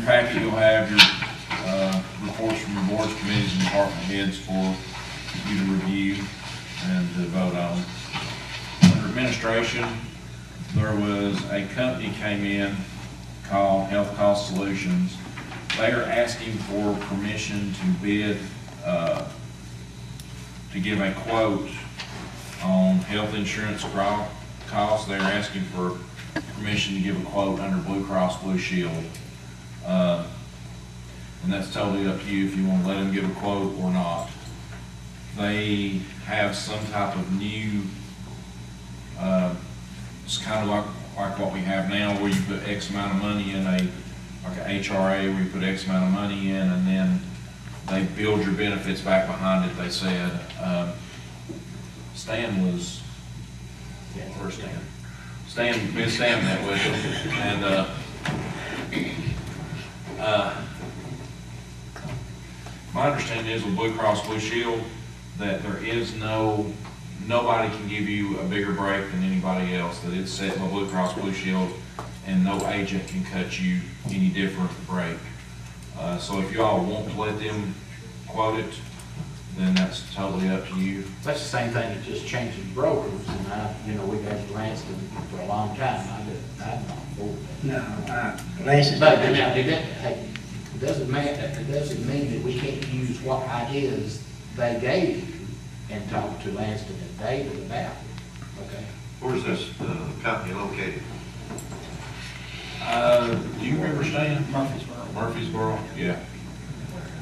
packet, you'll have your reports from your boards, committees, and department heads for you to review and to vote on. Under administration, there was a company came in called Health Cost Solutions. They are asking for permission to bid, to give a quote on health insurance costs. They're asking for permission to give a quote under Blue Cross Blue Shield. And that's totally up to you if you want to let them give a quote or not. They have some type of new, it's kind of like what we have now, where you put X amount of money in like an HRA, where you put X amount of money in, and then they build your benefits back behind it. They said, Stan was, where's Stan? Me and Stan met with him, and my understanding is with Blue Cross Blue Shield that there is nobody can give you a bigger break than anybody else, that it's set by Blue Cross Blue Shield and no agent can cut you any different break. So if you all want to let them quote it, then that's totally up to you. That's the same thing as just changing brokers, and we've had Lanston for a long time. I'm not for that. No, Lanston's. But now, it doesn't mean that we can't use what ideas they gave you and talk to Lanston and David about it, okay? Where's this company located? Do you remember Stan? Murfreesboro? Yeah.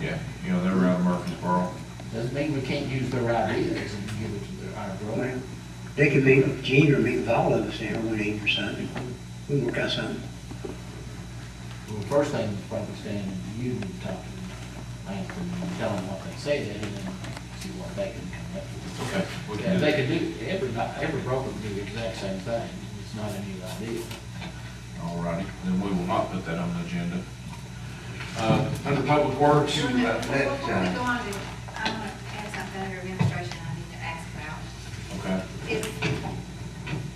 Yeah, they're around Murfreesboro. Doesn't mean we can't use their ideas and give it to our broker. They can meet with Gene or meet with all of us there one evening or something. We can work out something. Well, the first thing is probably stand and you and talk to Lanston and tell them what they said, and then see what they can come up with. Okay. We can Yeah, do they that. can do, every broker can do the exact same thing. It's not a new idea. All righty, then we will not put that on the agenda. Under Public Works, Before we go on to, I want to add something under administration I need to ask about. okay.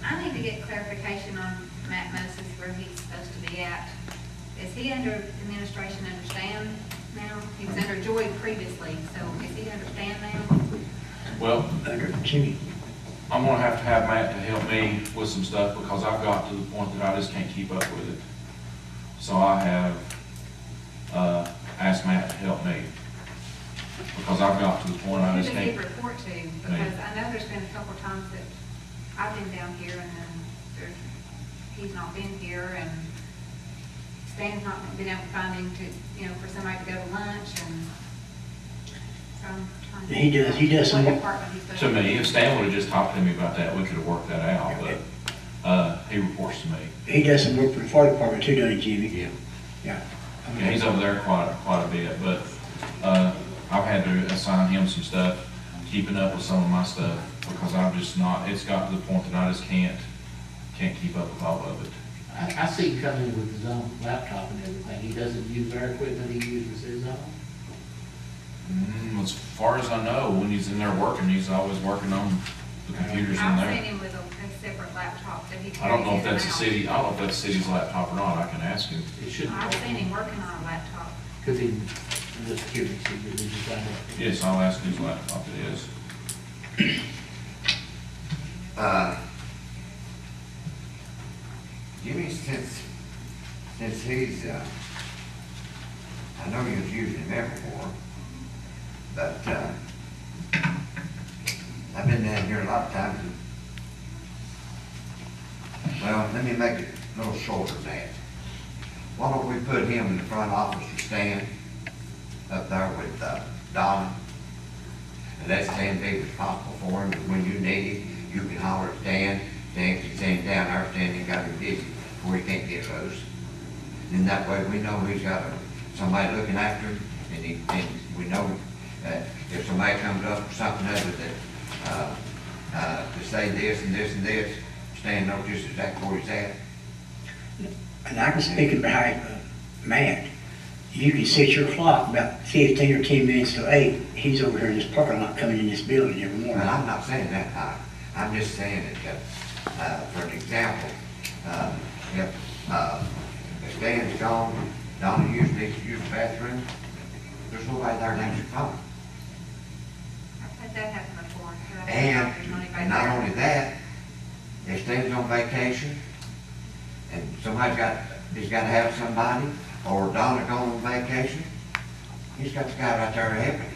I need to get clarification on Matt Moses, where he's supposed to be at. Is he under administration understand now? He was under Joy previously, so is he understand now? Well, Under Jimmy. I'm gonna have to have Matt to help me with some stuff because I've got to the point that I just can't keep up with it. So I have, asked Matt to help me because I've got to the point I just Who did he can't. report to? Because I know there's been a couple times that I've been down here and then he's not been here, and Stan's not been able to find him to, for somebody to go to lunch, and so I'm trying to. He does some What work. department he's supposed To me, be. if Stan would've just talked to me about that, we could've worked that out, but, he reports to me. He does some work for the fire department too, doesn't he, Jimmy? Yeah. Yeah. Yeah, he's over there quite a bit, but, I've had to assign him some stuff, keeping up with some of my stuff, because I'm just not, it's got to the point that I just can't keep up with all of it. I see him come in with his own laptop and everything. He doesn't use our equipment, he uses his own. As far as I know, when he's in there working, he's always working on the computers in I've seen there. him with a separate laptop that he I don't know if carries that's in and out. I don't know if that's the city's laptop or not, I can ask him. It shouldn't. I've seen him working on a laptop. Because he, just curious, he would just find out. Yes, I'll ask whose laptop it is. Jimmy, since he's, I know you was using him everywhere, but, I've been down here a lot of times. Well, let me make it a little shorter than that. Why don't we put him in the front office to stand up there with, Donna? And let Stan be responsible for him, and when you need him, you can holler at Stan. Stan can send him down there, Stan ain't got him busy, where he can't get loose. And that way we know he's got somebody looking after him, and we know that if somebody comes up with something other to say this and this and this, Stan knows just exactly where he's at. And I can speak on behalf of Matt. You can set your clock about 15 or 10 minutes till 8. He's over here in this parking lot coming in this building every morning. Well, I'm not saying that, I'm just saying that, for an example, if Stan's gone, Donna needs to use the bathroom, there's nobody there to answer the phone. I've had that happen before. So I don't know if there's anybody And not there. only that, if Stan's on vacation, and he's gotta have somebody, or Donna going on vacation, he's got the guy right there to help him.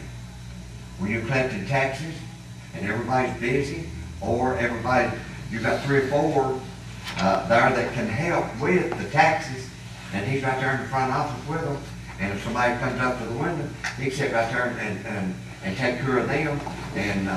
When you're collecting taxes, and everybody's busy, or you've got 3 or 4 there that can help with the taxes, and he's right there in the front office with them, and if somebody comes up to the window, he can sit right there and take care of them, and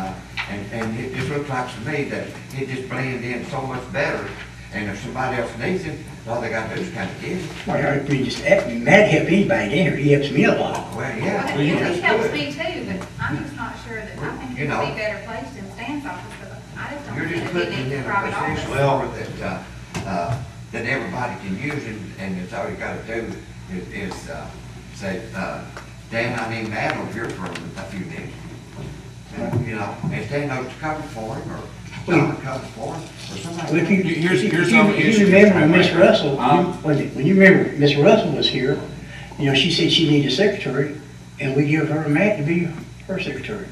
it just looks like to me that he just blends in so much better, and if somebody else needs him, all they gotta do is kind of get him. Well, I mean, Matt help anybody there, he helps me a lot. Well, yeah. Well, he that's helps good. me too, but I'm just not sure that, I think You he'd know. be better placed in Stan's office, but I just don't You're just think that putting he it needs in a a private position office. that everybody can use, and it's all you gotta do is say, Dan, I need Matt over here for a few minutes. And, you know, and Stan knows to cover for him, or Donna covers for him, or somebody. Well, if you, Here's if some you issues remember I when Miss have. Russell, when you remember Miss Russell was here, you know, she said she needed a secretary, and we give her a Matt to be her secretary,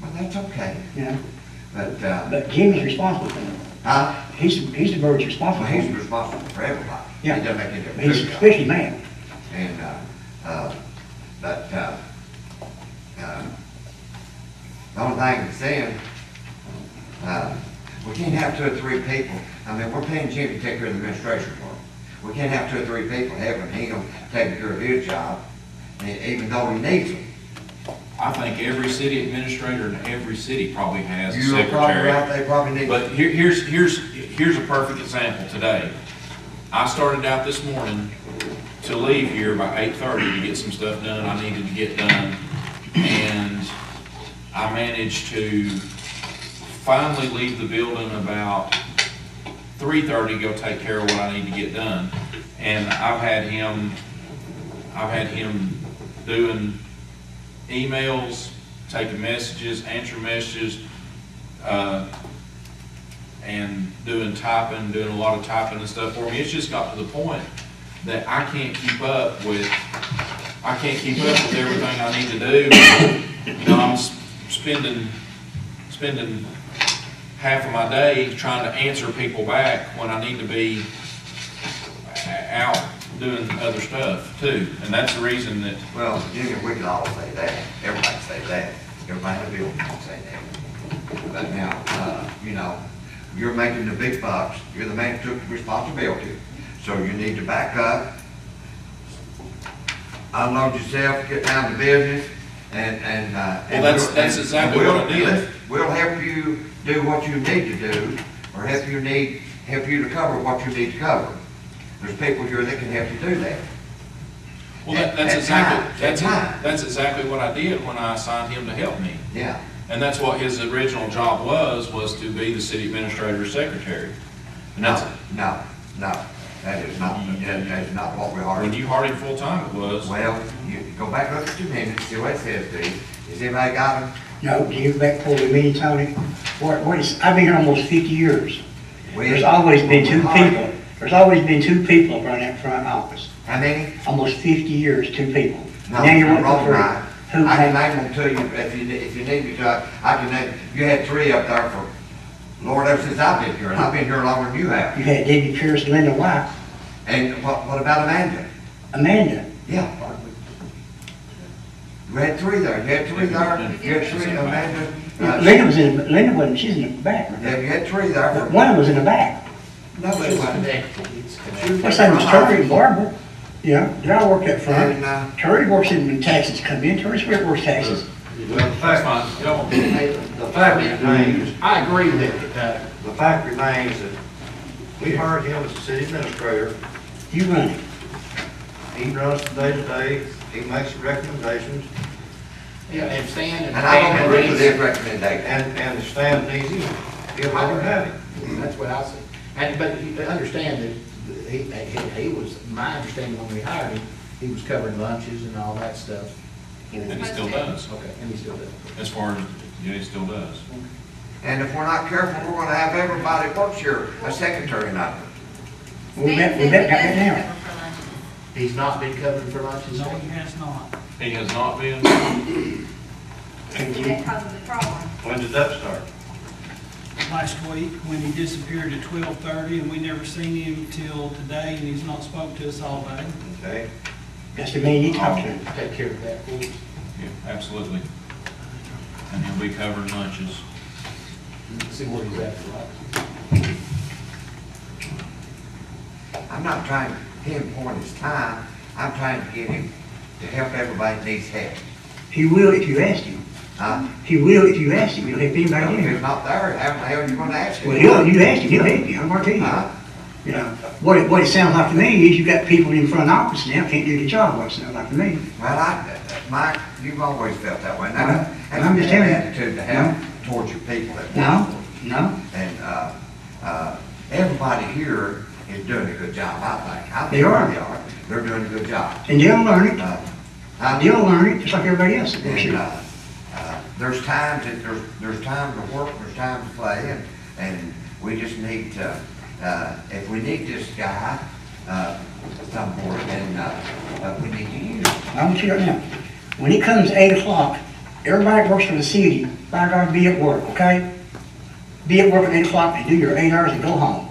Well, that's okay, you know? but, But Jimmy's responsible for him. He's the bird's responsible well, for he's him. responsible for everybody. Yeah. It doesn't make any He's difference. especially Matt. And, the only thing I'm saying, we can't have 2 or 3 people. I mean, we're paying Jim to take care of the administration for him. We can't have 2 or 3 people helping him taking care of his job, even though he needs them. I think every city administrator in every city probably has a You're probably secretary. right, they probably need. But here's a perfect example today. I started out this morning to leave here by 8:30 to get some stuff done I needed to get done. And I managed to finally leave the building about 3:30, go take care of what I need to get done. And I've had him doing emails, taking messages, answering messages, and doing a lot of typing and stuff for me. It's just got to the point that I can't keep up with everything I need to do. You know, I'm spending half of my day trying to answer people back when I need to be out doing other stuff too. And that's the reason that, Well, Jimmy, we can all say that, everybody can say that, everybody in the building can say that. But now, you know, you're making the big bucks, you're the man who took the responsibility, so you need to back up, unload yourself, get down to business, and. Well, that's exactly what I did. We'll help you do what you need to do, or help you to cover what you need to cover. There's people here that can help you do that. well, At time. that's exactly what I did when I assigned him to help me. Yeah. And that's what his original job was to be the city administrator's secretary. And that's, No, that is not what we are. when you hired him full-time, it was. Well, you go back, look at your minutes, see what it says, Steve. Has anybody got them? No, you back before the meeting, Tony, I've been here almost 50 years. There's always been 2 people. There's always been 2 people up around that front office. How many? Almost 50 years, 2 people. No, Now you're you're wanting wrong, for 3. Ryan. Who? I can name them to you if you need me to. I can name, you had 3 up there for, Lord, ever since I've been here, and I've been here longer than you have. You had Debbie Pierce, Linda White, And what about Amanda? Amanda. Yeah. You had 3 there, you had 3 there, you had 3, Amanda. Linda wasn't, she's in the back. Yeah, you had 3 there for, One was in the back. no, she wasn't. Her son was Terry and Barbara. Yeah, they all work up And, front. Terry works in when taxes come in. Terry's where it works taxes. Well, That's fine. You don't- the fact remains, I agree with that. the fact remains that we hired him as the city administrator. You run it. He runs the day-to-day, he makes the recommendations, Yeah, and Stan and. And I don't agree with Stan- his recommendation. and the staff needs him, he'll let him have him. That's what I see. And, but you understand that he was, my understanding when we hired him, he was covering lunches and all that stuff. And he still does, Okay, and he still does. as far as, yeah, he still does. And if we're not careful, we're gonna have everybody that works here a secretary now. We met got that down. He's not been covering for lunches? No, he has not. He has not been? Maybe that causes the problem. When did that start? Last week, when he disappeared at 12:30, and we never seen him till today, and he's not spoke to us all day. Okay. That's the man you talked to. Take care of that for us. Yeah, absolutely. And he'll be covering lunches. See what he's after, right? I'm not trying to pinpoint his time, I'm trying to get him to help everybody that needs help. He will if you ask him. Huh? He will if you ask him. He'll help anybody If in. he's not there, how the hell are you gonna ask him? Well, you ask him, he'll help you, I'm gonna tell you. Huh? You know, what it sounds like to me is you got people in front office now can't do the job, what it sounds like to me. Well, Mike, you've always felt that way. Now, Right. that's I'm a just bad telling you. attitude to have towards your people that work No, for you. no, And, everybody here is doing a good job, I think. I think They are. They are. They're doing a good job. and they'll learn it, Huh? they'll learn it, just like everybody else. I'm And, sure. there's times that there's time to work, there's time to play, and we just need to, if we need this guy, some more, then, we need to use him. I want you right now, when it comes 8 o'clock, everybody that works for the city, by God, be at work, okay? Be at work at 8 o'clock and do your 8 hours and go home.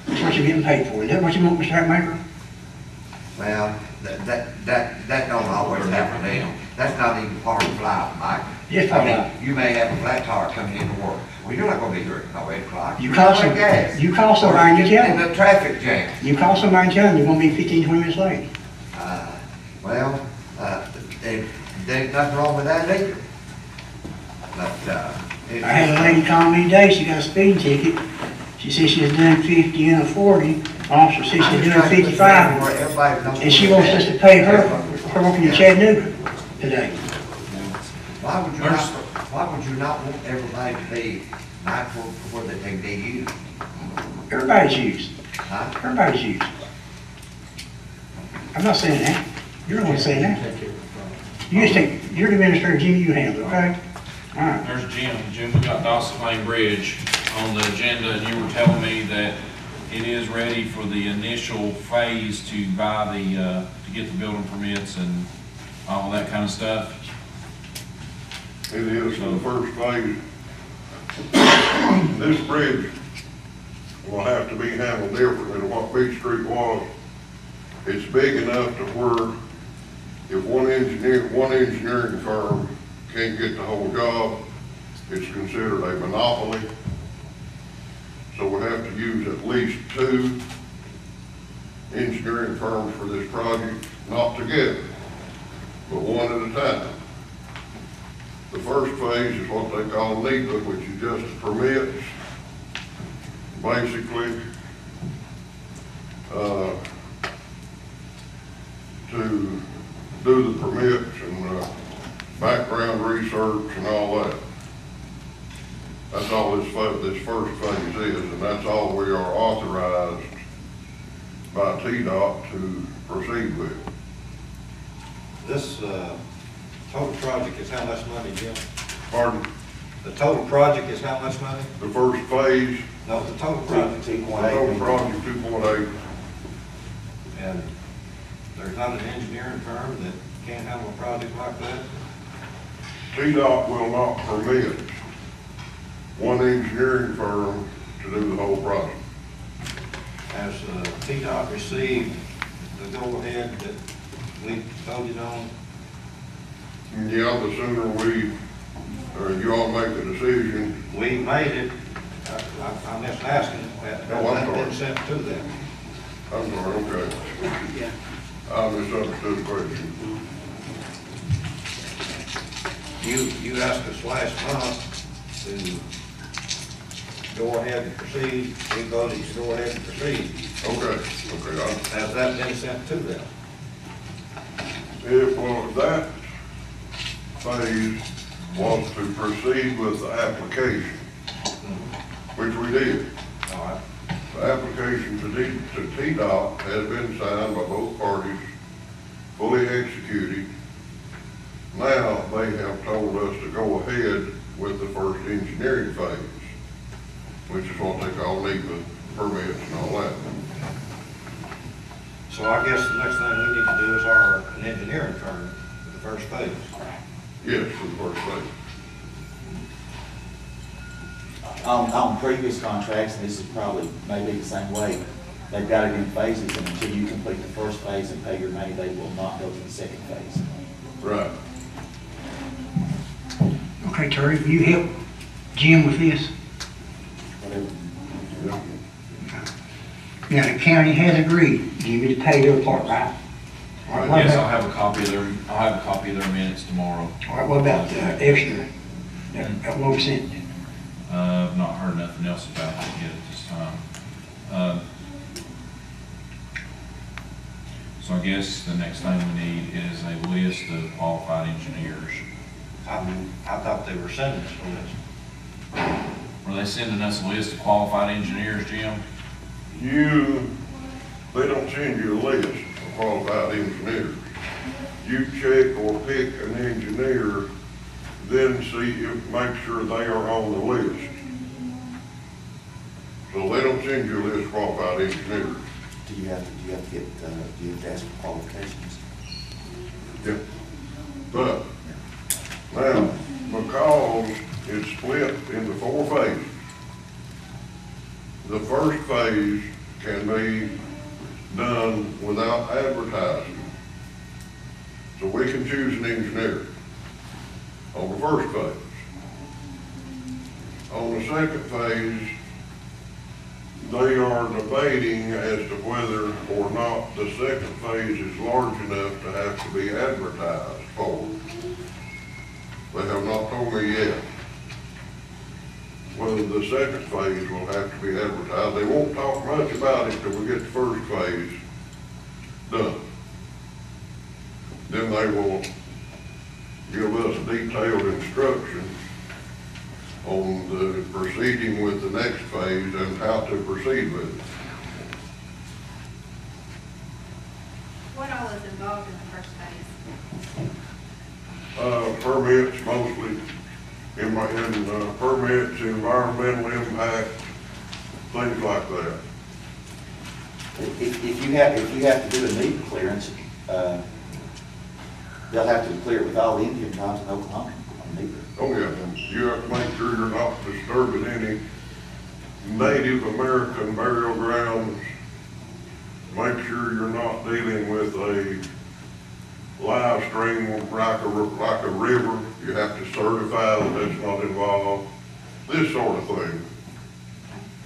That's what you're getting paid for. Is that what you want, Mr. Hatmaker? Well, that don't always happen, Dale. That's not even part of life, Mike. Yes, part of I mean, life. you may have a flat tire coming into work. Well, you're not gonna be here at no 8 o'clock. You You're call gonna some, gas. you call somebody and you tell In them. the traffic jam. You call somebody and tell them you're gonna be 15, 20 minutes late. Well, there's nothing wrong with that either. But, I had a lady call me today, she got a speeding ticket. She said she was doing 50 and a 40. Officer said she was doing 55. And she wants us to pay her for working in Chattanooga today. Why would you not want everybody to be mindful of where they can be used? Everybody's used. Huh? Everybody's used. I'm not saying that. You're the one saying that. Take care of the problem. You just take, you're the administrator, Jimmy, you handle it, okay? All right. There's Jim. Jim, we got Dawson Lane Bridge on the agenda, and you were telling me that it is ready for the initial phase to buy the, to get the building permits and all that kind of stuff. It is for the first phase. This bridge will have to be handled differently than what Beach Street was. It's big enough to where if one engineering firm can't get the whole job, it's considered a monopoly. So we have to use at least 2 engineering firms for this project, not together, but one at a time. The first phase is what they call NEPA, which is just the permits. Basically, to do the permits and background research and all that. That's all this first phase is, and that's all we are authorized by TDOT to proceed with. This, total project is how much money, Jim? Pardon? The total project is how much money? The first phase, No, the total project. the total project 2.8. And there's not an engineering firm that can't handle a project like that? TDOT will not permit one engineering firm to do the whole project. Has TDOT received the go-ahead that we voted on? Yeah, the sooner we, or you all make the decision, We made it, I'm just asking, that No, I'm that sorry. been sent to them. I'm sorry, okay. I misunderstood the question. You asked us last month to go ahead and proceed, we voted to go ahead and proceed. Okay, Has that been sent to them? well, that phase was to proceed with the application, which we did. All right. The application to TDOT has been signed by both parties, fully executed. Now, they have told us to go ahead with the first engineering phase, which is what they call NEPA permits and all that. So I guess the next thing we need to engineering firm for the first phase. Yes, for the first phase. On previous contracts, and this is probably maybe the same way, they've got it in phases, and until you complete the first phase and pay your money, they will not go to the second phase. Right. Okay, Terry, will you help Jim with this? Whatever. Yeah. Now, the county has agreed, Jimmy, to pay their part, right? All right, what Yes, I'll about, have a copy of their minutes tomorrow. all right, what about the extra, that one percent? I've not heard nothing else about it yet at this time. So I guess the next thing we need is a list of qualified engineers. I thought they were sending us a list. Were they sending us a list of qualified engineers, Jim? They don't send you a list of qualified engineers. You check or pick an engineer, then make sure they are on the list. So they don't send you a list of qualified engineers. Do you have to ask for qualifications? Yeah. But now, because it's split into 4 phases, the first phase can be done without advertising. So we can choose an engineer on the first phase. On the second phase, they are debating as to whether or not the second phase is large enough to have to be advertised for. They have not told me yet whether the second phase will have to be advertised. They won't talk much about it till we get the first phase done. Then they will give us detailed instructions on the proceeding with the next phase and how to proceed with it. What all is involved in the first phase? Permits mostly, permits, environmental impact, things like that. If you have to do a need clearance, they'll have to clear it with all the Indian tribes in Oklahoma on NEPA. Oh, yeah, you have to make sure you're not disturbing any Native American burial grounds. Make sure you're not dealing with a live stream like a river. You have to certify that that's not involved. This sort of thing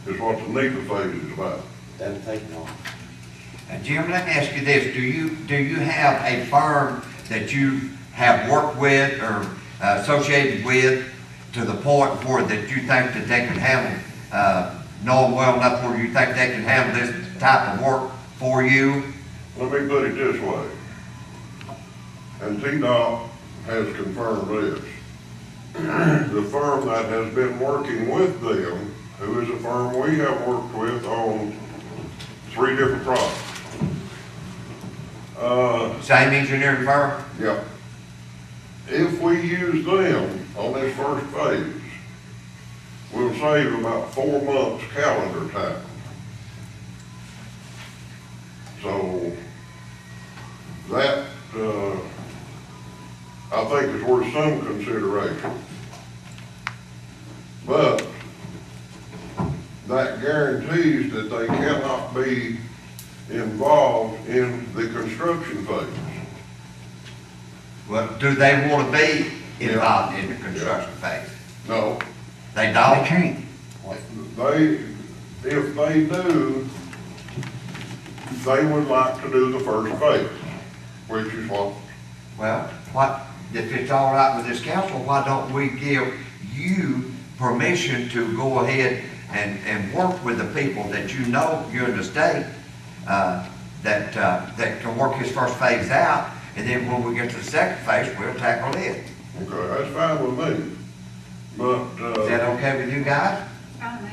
is what the NEPA phase is about. That'll take long. Jim, let me ask you this, do you have a firm that you have worked with or associated with to the point where that you think that they can handle, know them well enough where you think they can handle this type of work for you? Let me put it this way, and TDOT has confirmed this. The firm that has been working with them, who is a firm we have worked with on 3 different projects. Same engineering firm? Yeah. If we use them on this first phase, we'll save about 4 months calendar time. So that, I think is worth some consideration. But that guarantees that they cannot be involved in the construction phase. Well, do they want to be involved in the construction phase? No, They They don't? can't. if they do, they would like to do the first phase, which is what, Well, if it's all right with this council, why don't we give you permission to go ahead and work with the people that you know you're in the state, that can work this first phase out, and then when we get to the second phase, we'll tackle it. okay, that's fine with me. But, Is that okay with you guys? Fine, me.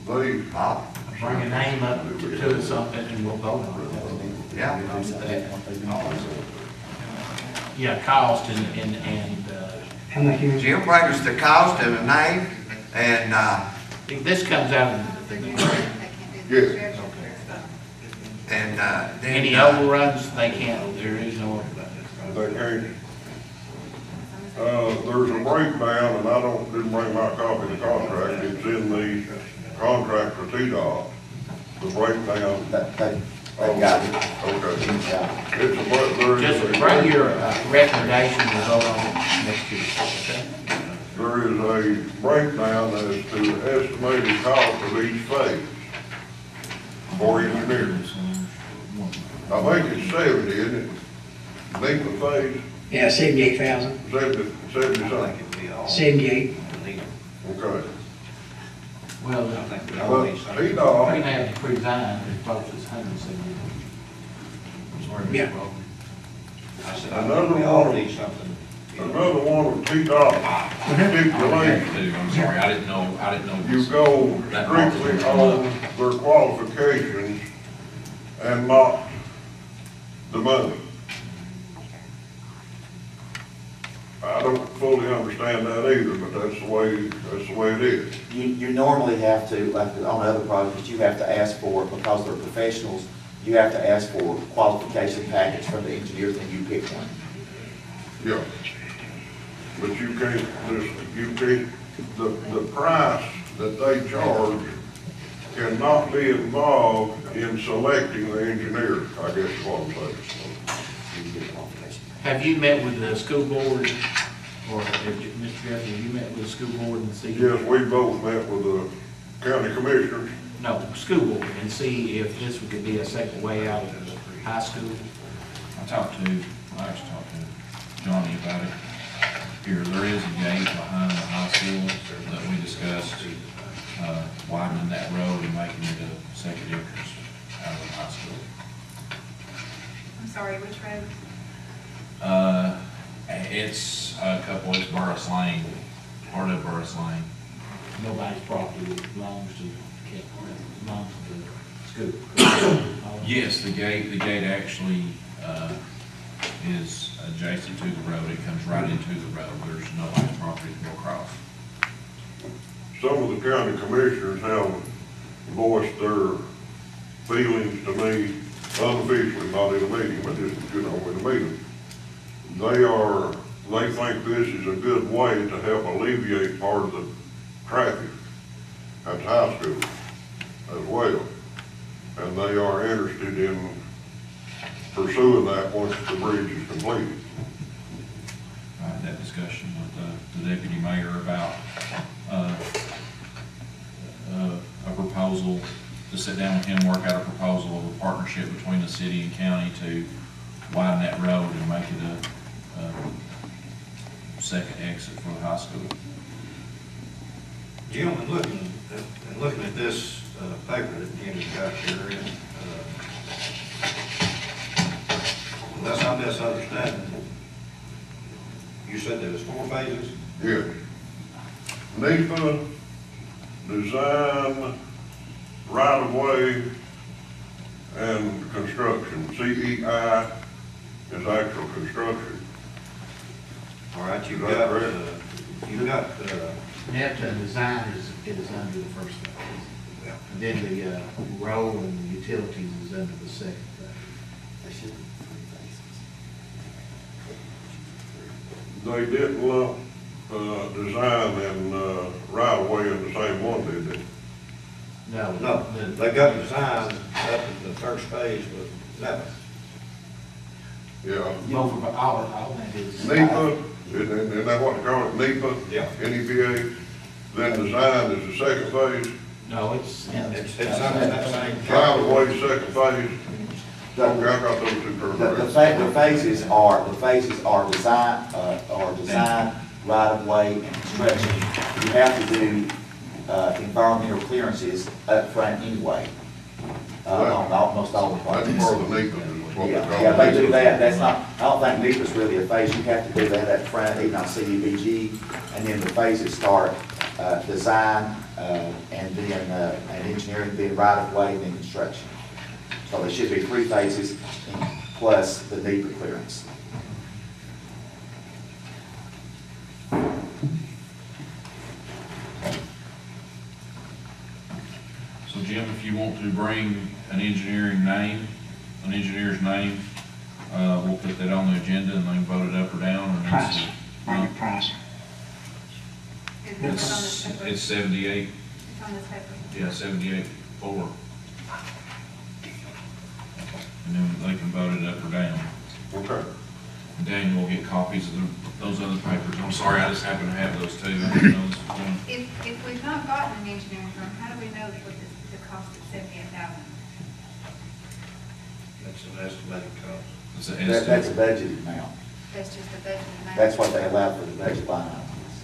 they, Bob? Bring a name up to something and we'll vote on it. Yeah. Yeah, cost and, How much you? Jim, bring us the cost and the name, and, this comes out of the, They can't do Yes. the construction. then. any overruns, they can't, there is no overrun. They can't. There's a breakdown, and didn't bring my copy of the contract, it's in the contract for T-Dot. The breakdown. They got it. Okay. Yeah. It's a, there is Just a. bring your recommendation and vote on it next year, okay? There is a breakdown as to the estimated cost of each phase for engineers. I think it's 70, isn't it? Length of phase, Yeah, 78,000, 70 something. It'd be all 78. illegal. Okay. Well, I think we But all need something. T-Dot, pre-nav, pre-design, it both is 170. Sorry, Yeah. Mr. Wilson. I said, I think we all need something. another one of T-Dot stipulations, I'm sorry, I didn't know. you go strictly on their qualifications and not the money. I don't fully understand that either, but that's the way it is. You normally have to, like on other projects, you have to ask for, because they're professionals, you have to ask for qualification package from the engineers, and you pick one. Yeah. But you can't, the price that they charge cannot be involved in selecting the engineer, I guess is what I'm saying. You get a qualification. Have you met with the school board, or have you, Mr. Jeffrey, have you met with the school board and see? Yes, we both met with the county commissioners. No, school board, and see if this could be a second way out of the high school? I actually talked to Johnny about it. Here, there is a gate behind the high school that we discussed, widening that road and making it a second entrance out of the high school. I'm sorry, which road? It's it's Burris Lane, part of Burris Lane. Nobody's property belongs to the school. Yes, the gate actually, is adjacent to the road. It comes right into the road. There's nobody's property to go across. Some of the county commissioners have voiced their feelings to me unofficially, not in a meeting, but just, in a meeting. They think this is a good way to help alleviate part of the traffic at the high school as well. And they are interested in pursuing that once the bridge is completed. I had that discussion with the deputy mayor about a proposal, to sit down with him, work out a proposal of a partnership between the city and county to widen that road and make it a second exit for the high school. Gentlemen, looking at this paper that Jimmy's got here, and unless I'm misunderstanding, you said there was 4 phases? Yeah. NEPA, design, right-of-way, and construction. CEI is actual construction. All right, you've Is that got, correct? Net design is under the first phase. Yeah. And then the road and the utilities is under the second phase. They should be 3 phases. They didn't lump, design and, right-of-way in the same one, did they? no, they got design up to the first phase was 11. Yeah. Both of all that is. NEPA, isn't that what they call it, NEPA? Yeah. NEPA, then design is the second phase, No, it's. It's under that same. right-of-way, second phase. The- Okay, I got those two terms The right. the phases are design, right-of-way, and construction. You have to do, environmental clearances up front anyway, on almost all the That's projects. part of the NEPA, is what they call it. Yeah, they do that, that's not, I don't think NEPA's really a phase, you have to do that up front, even on CDBG, and then the phases start, design, and then, and engineering, then right-of-way, then construction. So there should be 3 phases, plus the NEPA clearance. So Jim, if you want to bring an engineer's name, we'll put that on the agenda and they can vote it up or down. And Price, it's- market price. Is this on this paper? It's 78, It's on this paper. yeah, 78.4. And then they can vote it up or down. Okay. Daniel will get copies of those other papers. I'm sorry, I just happen to have those two. I didn't know this was one. If we've not gotten an engineering firm, how do we know what the cost of 78,000? That's an estimated cost. It's an That's a estimate. budgeted amount. That's just the budget amount? That's what they allow for the budget line items.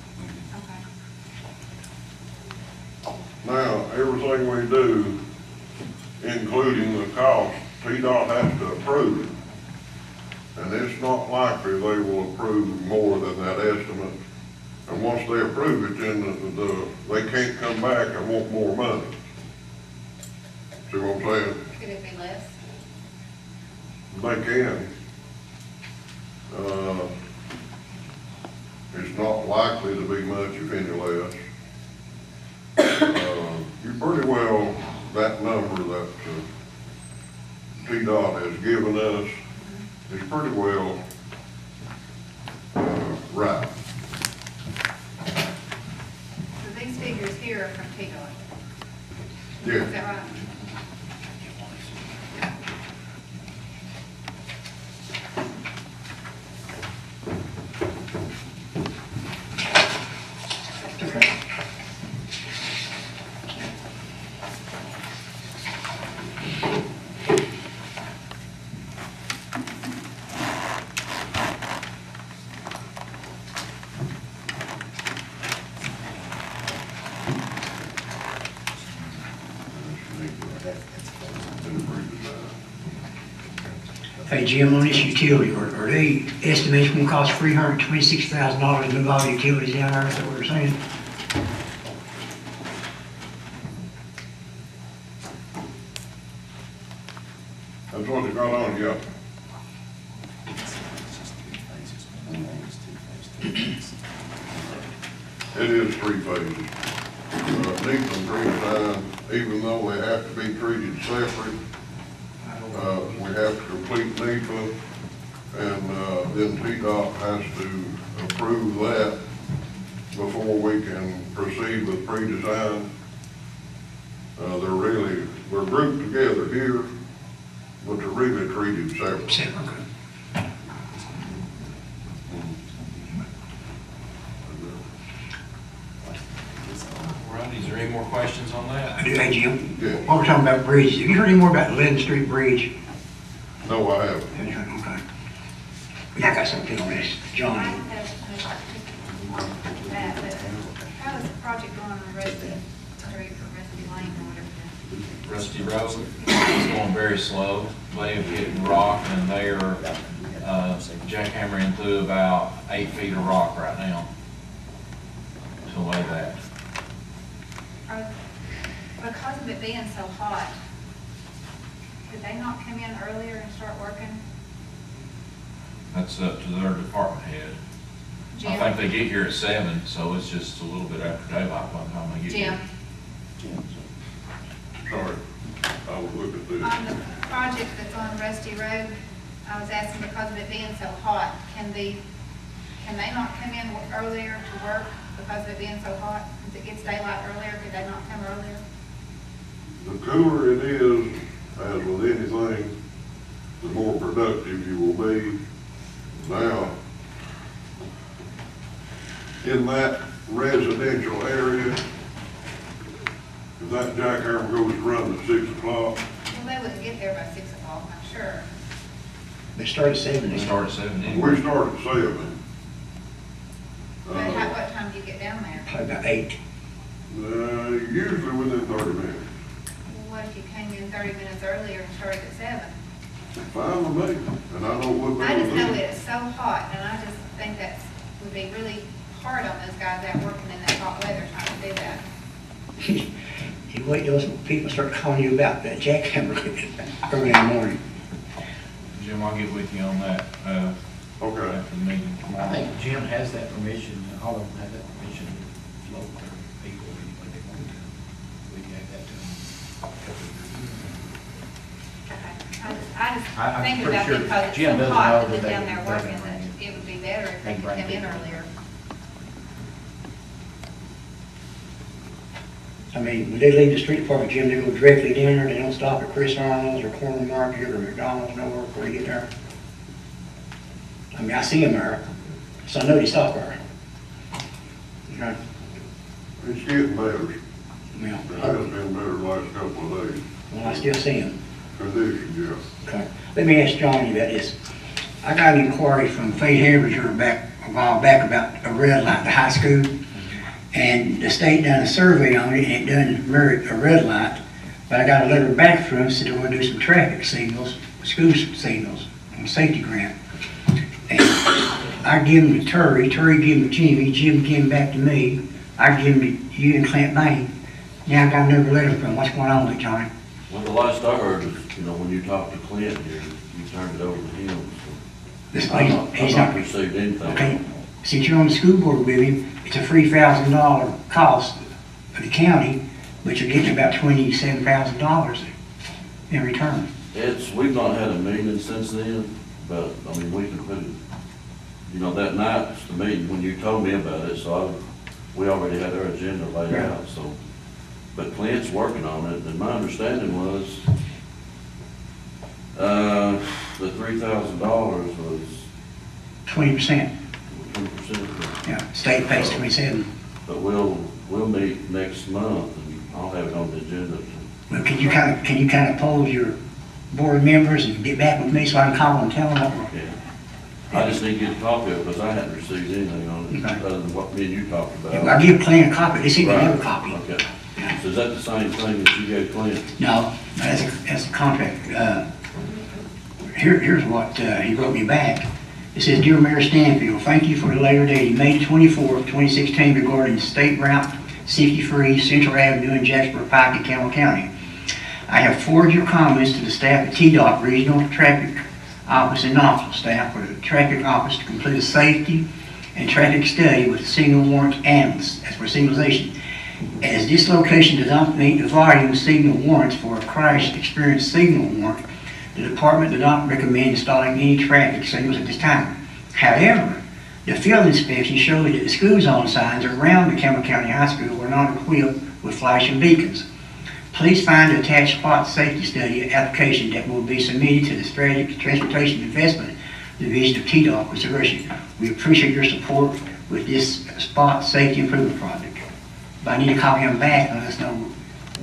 Okay. Now, everything we do, including the cost, TDOT has to approve it. And it's not likely they will approve more than that estimate. And once they approve it, then they can't come back and want more money. See what I'm saying? Could it be less? They can. It's not likely to be much, if any less. You pretty well, that number that TDOT has given us is pretty well right. So these figures here are from TDOT? Yeah. Is that right? Hey, Jim, on this utility, are they estimating gonna cost $326,000 to move all the utilities down there, is that what you're saying? That's what they got on, yeah. It is three phases. Needs them pre-designed, even though they have to be treated separate. We have to complete NEPA, and then TDOT has to approve that before we can proceed with pre-design. They're grouped together here, but they're really treated separate. Okay. All right, is there any more questions on that? Hey, Jim, Yeah. while we're talking about bridges, have you heard any more about the Linden Street Bridge? No, I haven't. Okay. Yeah, I got something on this, I John. have that, but how is the project going on Rusty Street or Rusty Lane or whatever? Rusty Road is going very slow. They have hit rock and they are jackhammering through about 8 feet of rock right now to lay that. Because of it being so hot, could they not come in earlier and start working? That's up to their department head. I Jim? think they get here at 7, so it's just a little bit after daylight by the time they get here. Jim, Sorry, I was looking through. on the project that's on Rusty Road, I was asking because of it being so hot, can they not come in earlier to work because of it being so hot? If it gets daylight earlier, could they not come earlier? The cooler it is, as with anything, the more productive you will be. Now, in that residential area, if that jackhammer goes to run at 6 o'clock, Well, they wouldn't get there by 6 o'clock, I'm sure. They start at 7. They start at 7 anyway. we start at 7. But what time do you get down there? Probably about 8. Usually within 30 minutes. Well, what if you came in 30 minutes earlier and started at 7? Fine with me, and I know what I they just know do. that it's so hot, and I just think that would be really hard on those guys out working in that hot weather trying to do that. You wait till some people start calling you about that jackhammer early in the morning. Jim, I'll get with you on that Okay. after the meeting I tomorrow. think Jim has that permission, all of them have that permission to float their people any way they want to. We gave that to them a couple of years ago. Okay. I'm thinking pretty about sure it because it's Jim so doesn't hot know and that then down they there can working, bring that it would be better if They they can could bring come in people. earlier. I mean, when they leave the street department, Jim, they go directly down there, they don't stop at Chris Arnold's or Corner Market or McDonald's, nowhere before they get there. I mean, I see them there, so I know they stop there. Okay, It's getting better. well, It has been better the last couple of days. well, I still see them. Conditions, yeah. Okay, let me ask Johnny about this. I got an inquiry from Faye Heringer back, a while back about a red light at the high school. And the state done a survey on it, and it done merit a red light. But I got a letter back from them, said they want to do some traffic signals, school signals, on safety grant. And I give them to Terry give them to Jimmy, Jim give them back to me, I give them to you and Clint Bain. Now I got another letter from them. What's going on with it, Johnny? Well, the last I heard is, when you talked to Clint, you turned it over to him, so. This I've he's not not, received anything. okay, since you're on the school board with him, it's a $3,000 cost for the county, but you're getting about $27,000 in return. We've not had a meeting since then, but, we can put it, that night's the meeting, when you told me about it, so we already had our agenda laid Yeah. out, so. But Clint's working on it, and my understanding was, the $3,000 was 20%, 20%. yeah, state pays 27. But we'll meet next month, and I'll have it on the agenda. Well, can you kind of poll your board members and get back with me so I can call and tell them what we're... Yeah. I just need to get a copy of it, because I hadn't received anything on it, Okay. other than what me and you talked about. Yeah, well, I give Clint a copy, they sent me another Right. copy. Okay. Yeah. So is that the same thing that you gave Clint? No, that's a contract. Here's what he wrote me back. It says, Dear Mayor Stanfield, thank you for the letter dated May 24th, 2016 regarding State Route 63 Central Avenue in Jasper Pike in Campbell County. I have forwarded your comments to the staff at TDOT Regional Traffic Office and Knoxville staff for the traffic office to complete a safety and traffic study with signal warrant analysts as for signalization. As this location does not meet the volume of signal warrants for a crash experience signal warrant, the department did not recommend installing any traffic signals at this time. However, the field inspection showed that the school zone signs around the Campbell County High School were not equipped with flashing beacons. Please find the attached spot safety study application that will be submitted to the Strategic Transportation Investment Division of TDOT for consideration. We appreciate your support with this spot safety improvement project. But I need to call him back and let us know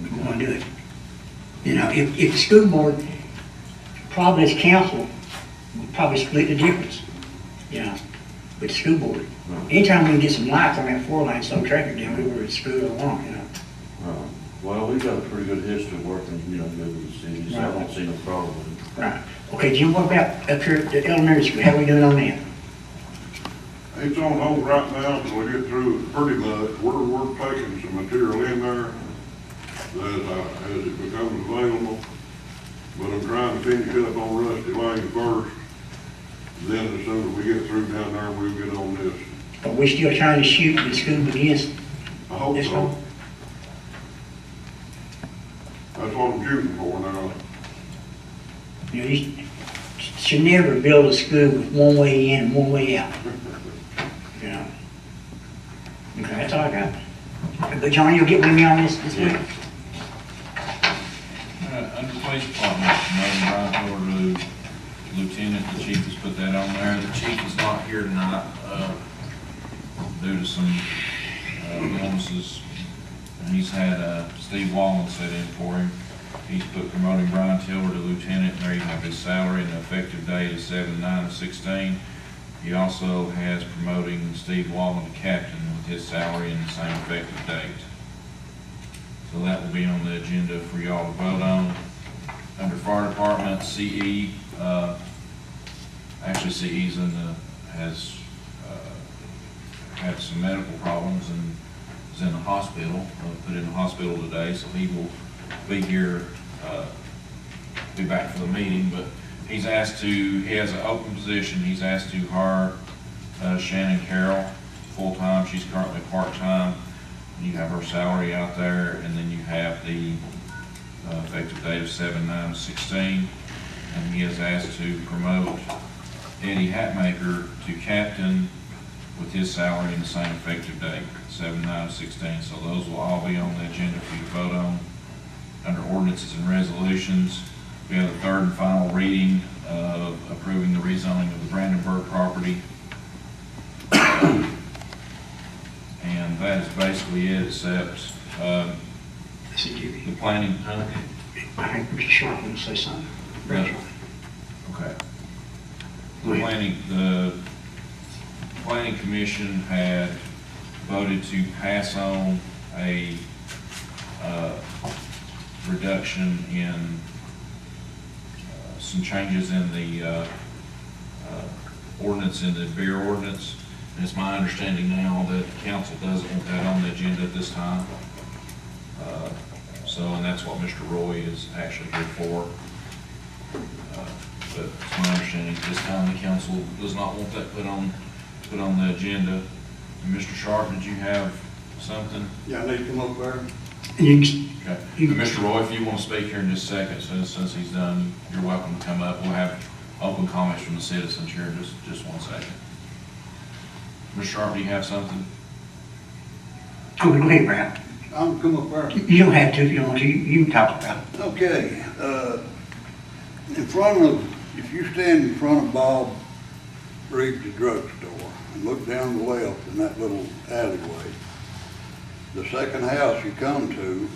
we want to do it. If the school board, probably as council, would probably split the difference, with the school board. Anytime we can get some lights on that 4-lane, slow traffic down, we were at school along, Well, we've got a pretty good history working, good with the city, so I don't see no problem with it. Right. Okay, Jim, what about up here at the elementary school? How are we doing on that? It's on hold right now until we get through it pretty much. We're taking some material in there that, as it becomes available. But I'm trying to finish up on Rusty Lane first. Then as soon as we get through down there, we'll get on this. Are we still trying to shoot when school begins? I hope This so. one? That's what I'm shooting for now. You should never build a school with one way in and one way out. Okay, that's all I got. But Johnny, you'll get with me on this week? Under police department, Brian Ford, Lieutenant, the chief has put that on there. The chief is not here tonight, due to some, illnesses. And he's had, Steve Wallen set in for him. He's put promoting Brian Tiller to lieutenant, and there you have his salary, and the effective date is 7/9/16. He also has promoting Steve Wallen to captain with his salary and the same effective date. So that will be on the agenda for y'all to vote on. Under fire department, CE, actually CE's has had some medical problems and is in the hospital, put in the hospital today, so he will be here, be back for the meeting, but he has an open position, he's asked to hire Shannon Carroll full-time, she's currently part-time. You have her salary out there, and then you have the effective date of 7/9/16. and he has asked to promote Eddie Hatmaker to captain with his salary and the same effective date, 7/9/16. So those will all be on the agenda for you to vote on. Under ordinances and resolutions, we have the third and final reading of approving the rezoning of the Brandenburg property. And that is basically it, except, This is Jimmy. the planning, I think Mr. Sharp would say something. Yeah. Okay. The planning commission had voted to pass on a, reduction in, some changes in the, ordinance, in the beer ordinance. And it's my understanding now that the council doesn't want that on the agenda at this time. So, and that's what Mr. Roy is actually here for. But it's my understanding at this time the council does not want that put on the agenda. And Mr. Sharp, did you have something? Yeah, I need to come up there. You can- Okay. And Mr. Roy, if you want to speak here in just a second, since he's done, you're welcome to come up. We'll have open comments from the citizens here in just 1 second. Mr. Sharp, do you have something? Oh, go ahead, Brad. I'm come up there. You don't have to if you don't want to. You can talk about it. Okay, in front of, if you stand in front of Bob Briggs' drugstore and look down the left in that little alleyway, the second house you come to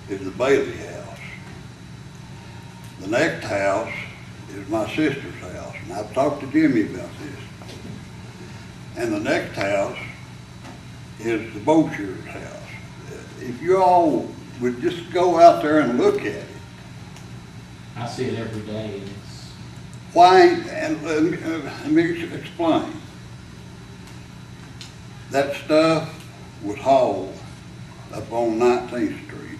is the Bailey house. The next house is my sister's house, and I've talked to Jimmy about this. And the next house is the Bosher's house. If you all would just go out there and look at it, I see it every day, and it's, why, and let me explain. That stuff was hauled up on 19th Street,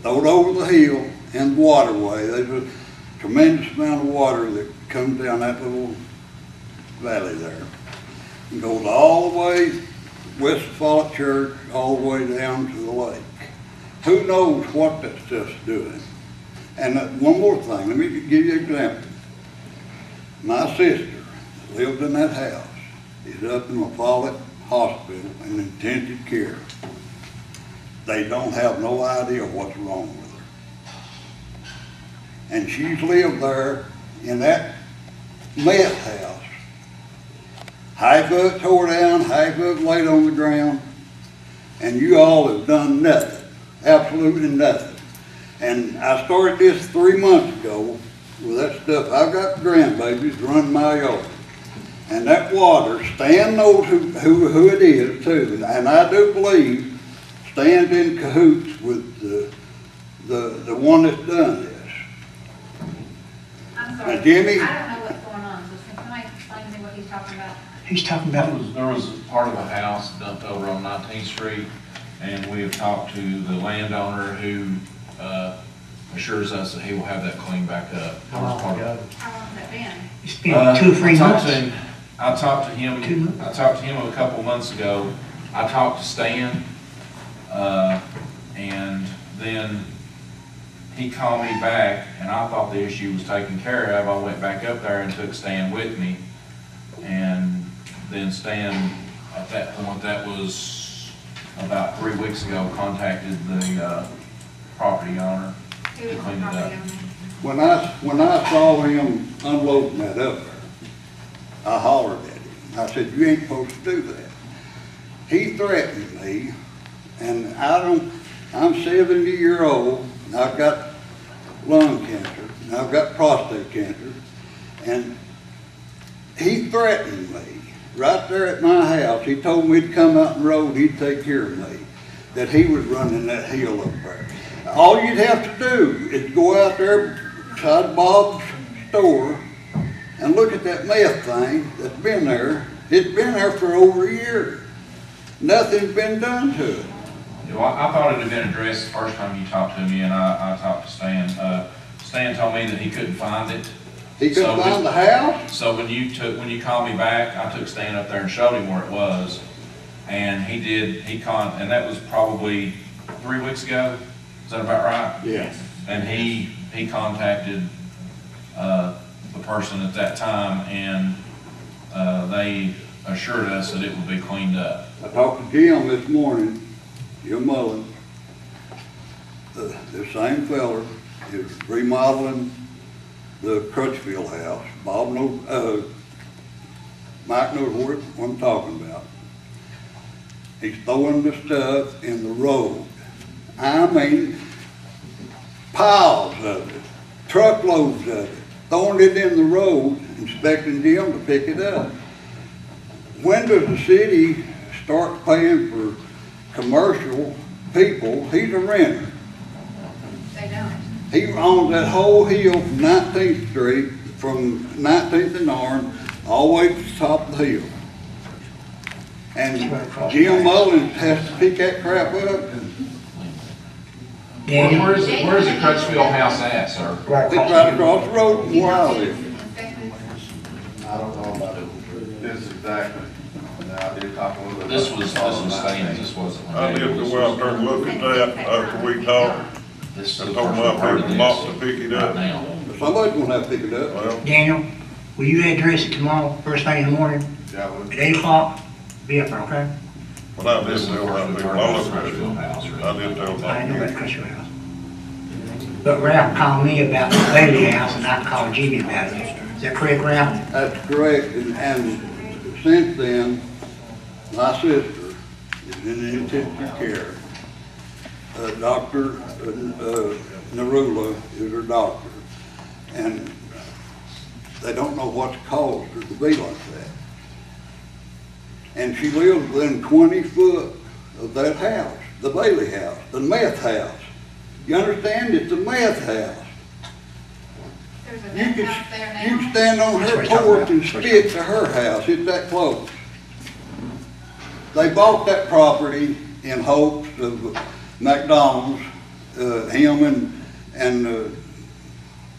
thrown over the hill and waterway. There's a tremendous amount of water that comes down that little valley there. It goes all the way west of Follett Church, all the way down to the lake. Who knows what that stuff's doing? And one more thing, let me give you an example. My sister lived in that house. Is up in the Follett Hospital in intensive care. They don't have no idea what's wrong with her. And she's lived there in that meth house. Half of it tore down, half of it laid on the ground, and you all have done nothing, absolutely nothing. And I started this 3 months ago with that stuff. I've got grandbabies running my yard. And that water, Stan knows who it is too, and I do believe Stan's in cahoots with the one that's done this. I'm sorry. Now, Jimmy? I don't know what's going on, so can somebody explain to me what he's talking about? He's talking There about, was part of a house dumped over on 19th Street, and we have talked to the landowner who assures us that he will have that cleaned back up. how long ago? How long has that been? it's been 2 or 3 months. I talked to him 2 months. I talked to him a couple months ago. I talked to Stan, and then he called me back, and I thought the issue was taken care of. I went back up there and took Stan with me, and then Stan, at that point, that was about 3 weeks ago, contacted the property owner Who to is the clean it up. property owner? When I saw him unloading that up there, I hollered at him. I said, you ain't supposed to do that. He threatened me, and I'm 70-year-old, and I've got lung cancer, and I've got prostate cancer, and he threatened me right there at my house. He told me to come out the road, he'd take care of me, that he was running that hill up there. All you'd have to do is go out there beside Bob's store and look at that meth thing that's been there. It's been there for over a year. Nothing's been done to it. Well, I thought it had been addressed the first time you talked to me, and I talked to Stan. Stan told me that he couldn't find it. He couldn't find the house? So when you called me back, I took Stan up there and showed him where it was. And and that was probably 3 weeks ago. Is that about right? Yes. And he he contacted, the person at that time, and, they assured us that it would be cleaned up. I talked to Jim this morning, Jim Mullins, the same fella is remodeling the Crutchfield house. Bob knows, Mike knows what I'm talking about. He's throwing the stuff in the road. I mean, piles of it, truckloads of it, throwing it in the road, expecting Jim to pick it up. When does the city start paying for commercial people? He's a renter. They don't. He owns that whole hill from 19th Street, from 19th and Orange, all the way to the top of the hill. And Jim Mullins has to pick that crap up. Daniel, Where's the Crutchfield house at, sir? right It's right across the road from where I live. I don't know about this exactly. Now, I did talk a little bit. This was Stan's, this wasn't. I did go out there and look at that after we talked, This is and the told first my I've heard of people not to this pick it right up. now. Somebody's gonna have to pick it up. Well, Daniel, will you address it tomorrow, first thing in the morning, Yeah, at 8 o'clock? Be up there, okay? but I This is did the tell first my we've people, heard I of looked the at it. Crutchfield house. I did tell my I know people. about Crutchfield House. But Ralph called me about the Bailey house, and I called Jimmy about it. Is that correct, Ralph? That's correct, and since then, my sister is in intensive care. Dr. Narula is her doctor, and they don't know what's caused her to be like that. And she lives within 20 foot of that house, the Bailey house, the meth house. You understand? It's a meth house. There's a You meth could, house there you now. could stand on her porch and spit to her house, it's that close. They bought that property in hopes of McDonald's, him and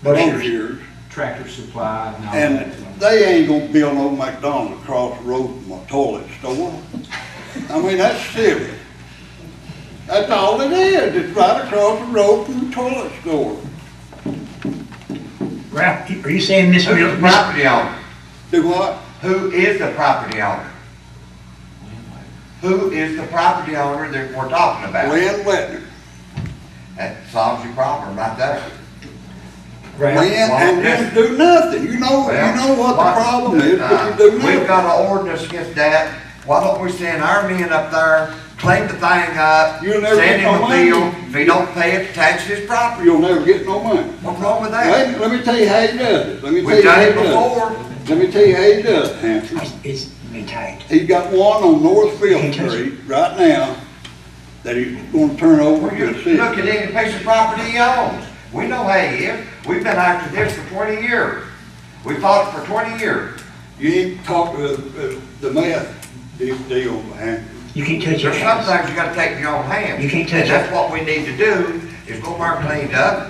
Bosier's, Tractor Supply and all that. and they ain't gonna build no McDonald's across the road from a toilet store. I mean, that's silly. That's all it is, it's right across the road from the toilet store. Ralph, are you saying Miss Who's the Mills? property owner? Do what? Who is the property owner? Who is the property owner that we're talking about? Lynn Letner. That solves your problem right there. Lynn and didn't do nothing. You know what the problem is, but you do We've nothing. got an ordinance against that. Why don't we send our men up there, clean the thing up, You'll never send get no him a money. bill? If he don't pay it, tax his property. You'll never get no money. What's wrong with that? Let me tell you how he does it. Let me tell We've you how done he it does before. it. Let me tell you how he does it, Hampton. It's maintained. He's got one on North Field Street right now that he's gonna turn over Well, to you the city. look at any piece of property he owns. We know how he is. We've been after this for 20 years. We fought it for 20 years. You ain't talk the meth deal, Hampton. You can't touch your There's some house. things you gotta take in your own hands. You can't touch And it. that's what we need to do, is go there and clean up.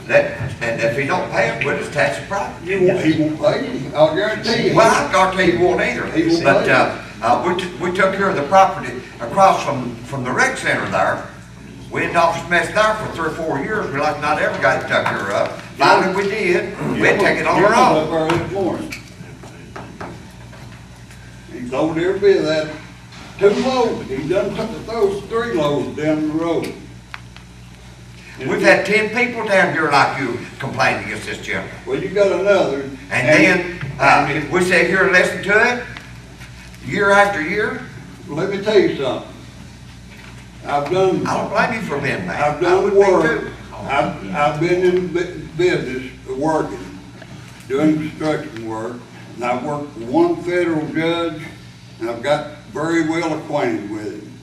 And if he don't pay it, we'll just tax the property. He won't pay you, I'll guarantee you. Well, I guarantee you won't either. He won't But, pay. we took care of the property across from the rec center there. We had office mess there for 3 or 4 years. We like not ever got it took care of. Finally, we did. We had to take it on our own. Up there this morning. He loaded every bit of that, 2 loads, he done took those 3 loads down the road. We've had 10 people down here like you complaining against this gentleman. Well, you got another. And then, we sit here and listen to it, year after year. Let me tell you something. I've done, I don't blame you for being mad. I've I would done be work, too. I've been in business, working, doing construction work, and I've worked for one federal judge, and I've got very well acquainted with him.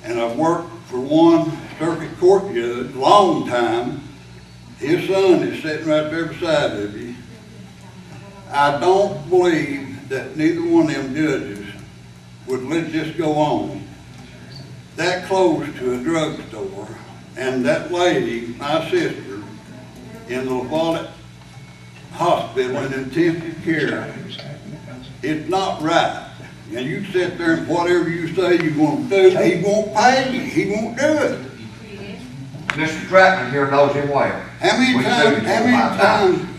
And I've worked for one circuit court judge, long time. His son is sitting right there beside of you. I don't believe that neither one of them judges would let this go on. That close to a drugstore, and that lady, my sister, in the LaF Hospital in intensive care, it's not right. And you sit there and whatever you say you're gonna do, he won't pay you, he won't do it. Mr. Stratton here knows him well. How many We times, do how it many 4 or 5 times. times,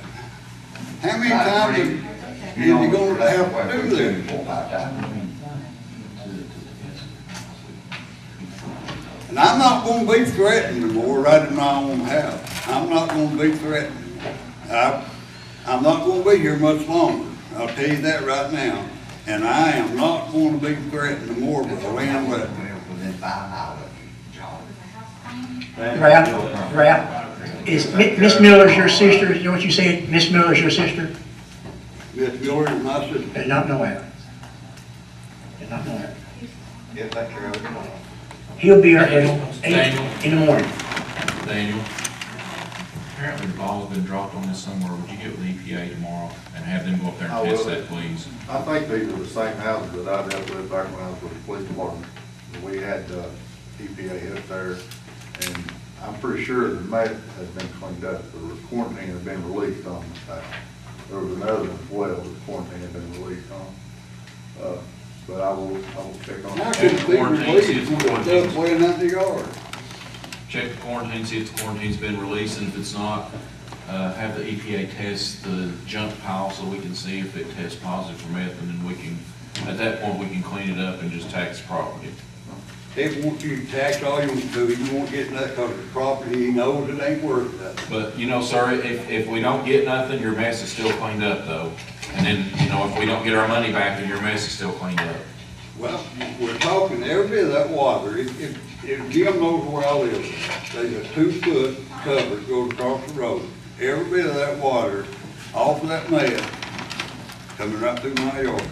how many times is he gonna have to do this? 4 or 5 times. And I'm not gonna be threatened anymore right in my own house. I'm not gonna be threatened anymore. I'm not gonna be here much longer. I'll tell you that right now. And I am not gonna be threatened anymore with a land letter. Within 5 miles of Ralph, is Miss Miller's your sister? You know what you said? Miss Miller's your sister? Miss Miller is my sister. Did not know that. Did not know that. Get that care of it. He'll be here at 8 in the morning. Daniel, apparently the ball's been dropped on this somewhere. Would you get with the EPA tomorrow and have them go up there I and test will. that, please? I think these are the same houses that I dealt with back when I was with the police department. We had EPA up there, and I'm pretty sure the meth has been cleaned up, the quarantine has been released on the house. There was another one as well, the quarantine had been released on. But I will check on I that. couldn't see Quarantine, released see if with the quarantine's- stuff laying out in the yard. Check the quarantine, see if the quarantine's been released, and if it's not, have the EPA test the junk pile so we can see if it tests positive for meth, and then we can, at that point, we can clean it up and just tax the property. They want you to tax all you want to, you won't get that because the property, he knows it ain't worth that. But, you know, sir, if we don't get nothing, your mess is still cleaned up though. And then, you know, if we don't get our money back, then your mess is still cleaned up. Well, we're talking every bit of that water, if Jim knows where I live, there's a 2-foot cover that goes across the road. Every bit of that water off of that mess coming right through my yard.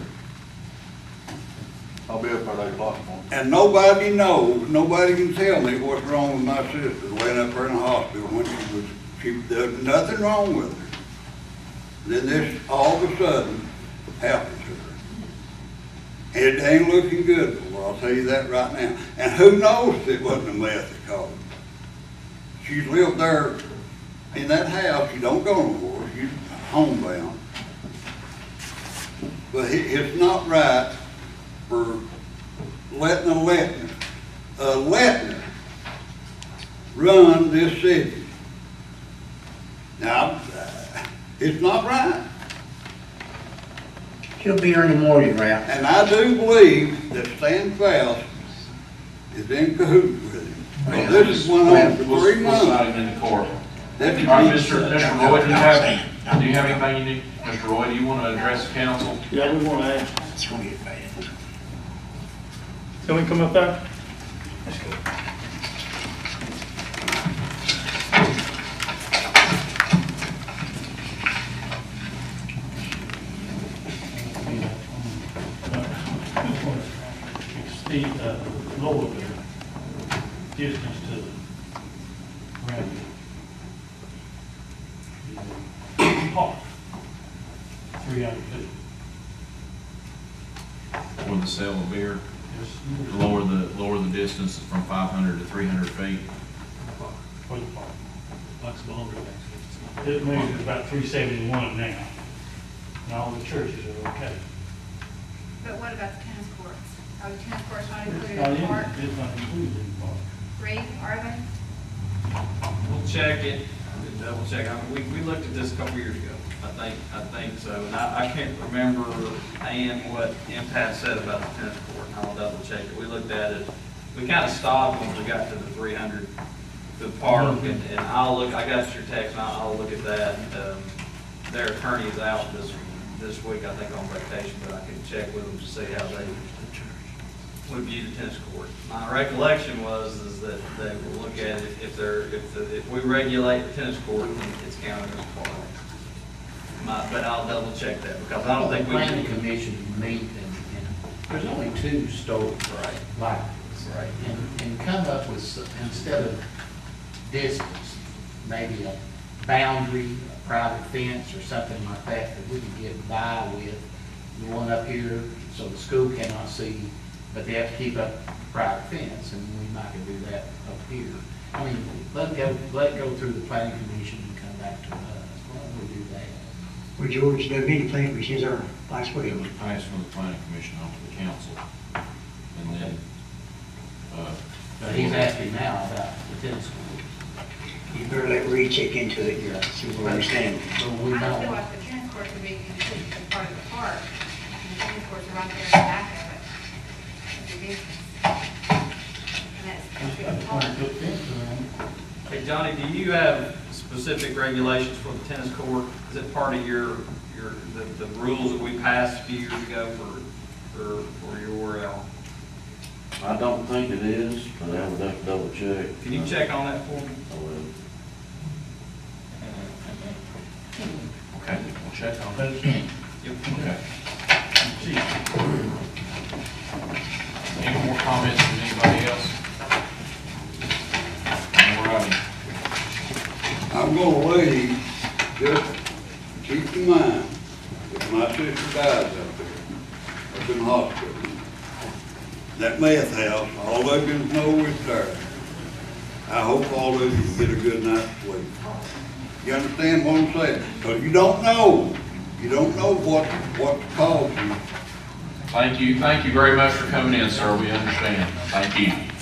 I'll be up by 8 o'clock tomorrow. And nobody knows, nobody can tell me what's wrong with my sister, laying up there in the hospital when there's nothing wrong with her. Then this all of a sudden happens to her. It ain't looking good for her, I'll tell you that right now. And who knows if it wasn't a meth that caused it. She's lived there in that house, she don't go nowhere, she's homebound. But it's not right for letting a letting run this city. Now, it's not right. He'll be here in the morning, Ralph. And I do believe that Stan Faust is in cahoots with him. Well, this has went on for 3 We'll months. cite him in the court. That's All right, Mr. Roy, do you have anything you need? Mr. Roy, do you want to address the council? Yeah, we want to ask. It's gonna get bad. Can we come up there? Let's go. Lower the distance to the ground. Park, 300 feet. For the sale of beer, Just lower the distance from 500 to 300 feet. for the park, like the longer. It measures about 371 now, and all the churches are okay. But what about the tennis courts? Are the tennis courts not included Not in the in- park? It's not included in the park. Reed, are they? We'll check it, double check. I mean, we looked at this a couple years ago. I think so. And I can't remember, Ann, what MPAS said about the tennis court. I'll double check it. We looked at it. We kind of stopped when we got to the 300, the park, and I'll look, I got your text, and I'll look at that. Their attorney is out this week, I think, on vacation, but I can check with them to see how they would view the tennis court. My recollection is that they will look at it, if we regulate the tennis court, then it's counted as a park. But I'll double check that, because I don't think we Planning can. commission meet and there's only 2 stores. Right. Like this, right? And come up with, instead of distance, maybe a boundary, a private fence or something like that we can get by with. The one up here, so the school cannot see, but they have to keep up private fence, and we might can do that up here. I mean, let it go through the planning commission and come back to us. Why don't we do that? Well, George, the meeting plan commission is there last week. It was passed from the planning commission on to the council. And then, But he's asking now about the tennis court. You better let Reed check into it, yeah, see if we understand. But we I just feel don't, like the tennis courts would be considered as part of the park, and the tennis courts are right there in the back of it. It's a distance. And that's a big that's part. 20-foot fence around. Hey, Johnny, do you have specific regulations for the tennis court? Is it part of the rules that we passed a few years ago for your, I don't think it is, but I would have to double check. can you check on that for me? I will. Okay, we'll check on that. Those- Yep. Okay. Any more comments from anybody else? All right. I'm gonna leave, just keep in mind, if my sister dies up there, up in the hospital, that meth house, all of you know is there. I hope all of you get a good night's sleep. You understand what I'm saying? Because you don't know what's causing. Thank you very much for coming in, sir, we understand. Thank you.